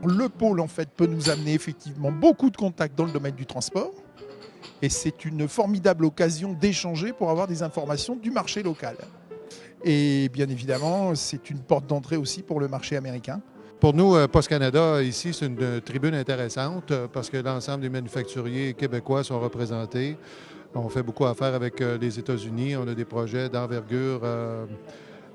Le pôle, en fait, peut nous amener effectivement beaucoup de contacts dans le domaine du transport. Et c'est une formidable occasion d'échanger pour avoir des informations du marché local. Et bien évidemment, c'est une porte d'entrée aussi pour le marché américain. Pour nous, Post Canada, ici, c'est une tribune intéressante parce que l'ensemble des manufacturiers québécois sont représentés. On fait beaucoup affaire avec les États-Unis. On a des projets d'envergure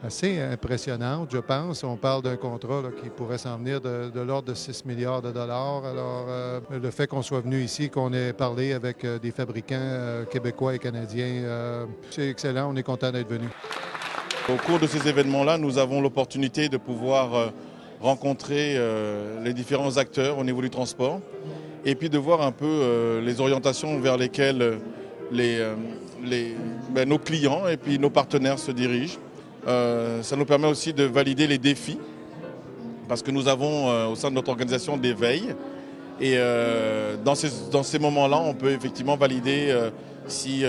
assez impressionnante, je pense. On parle d'un contrat là, qui pourrait s'en venir de l'ordre de 6 milliards de dollars. Alors, le fait qu'on soit venu ici, qu'on ait parlé avec des fabricants québécois et canadiens, c'est excellent. On est content d'être venu. Au cours de ces événements-là, nous avons l'opportunité de pouvoir rencontrer les différents acteurs au niveau du transport et puis de voir un peu les orientations vers lesquelles nos clients et puis nos partenaires se dirigent. Ça nous permet aussi de valider les défis parce que nous avons au sein de notre organisation des veilles et dans ces moments-là, on peut effectivement valider si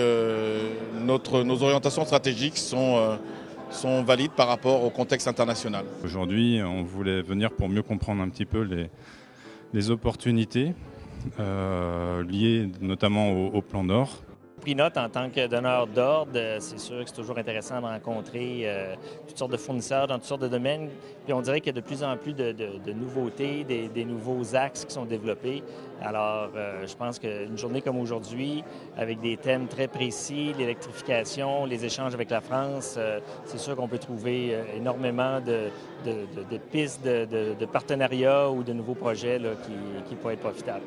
nos orientations stratégiques sont valides par rapport au contexte international. Aujourd'hui, on voulait venir pour mieux comprendre un petit peu les opportunités liées notamment au plan Nord. Prinote, en tant que donneur d'ordre, c'est sûr que c'est toujours intéressant de rencontrer toutes sortes de fournisseurs dans toutes sortes de domaines. Puis on dirait qu'il y a de plus en plus de nouveautés, des nouveaux axes qui sont développés. Alors, je pense qu'une journée comme aujourd'hui, avec des thèmes très précis, l'électrification, les échanges avec la France, c'est sûr qu'on peut trouver énormément de pistes de partenariats ou de nouveaux projets là, qui pourraient être profitables.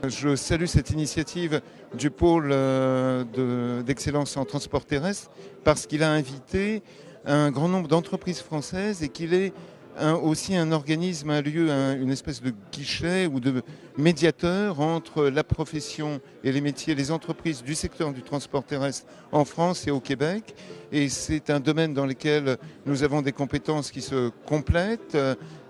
Je salue cette initiative du pôle d'excellence en transport terrestre parce qu'il a invité un grand nombre d'entreprises françaises et qu'il est aussi un organisme, un lieu, une espèce de guichet ou de médiateur entre la profession et les métiers, les entreprises du secteur du transport terrestre en France et au Québec. Et c'est un domaine dans lequel nous avons des compétences qui se complètent,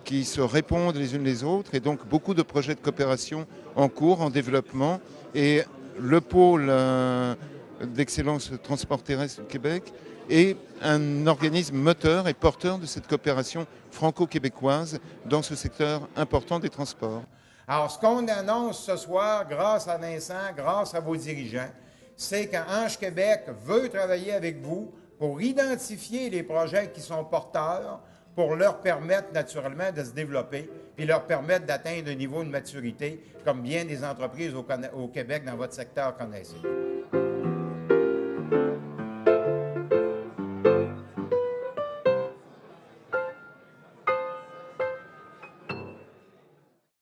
qui se répondent les unes les autres, et donc beaucoup de projets de coopération en cours, en développement. Et le pôle d'excellence transport terrestre du Québec est un organisme moteur et porteur de cette coopération franco-québécoise dans ce secteur important des transports. Alors, ce qu'on annonce ce soir, grâce à Vincent, grâce à vos dirigeants, c'est qu'Ange Québec veut travailler avec vous pour identifier les projets qui sont porteurs, pour leur permettre naturellement de se développer et leur permettre d'atteindre un niveau de maturité comme bien des entreprises au Québec dans votre secteur connaissent.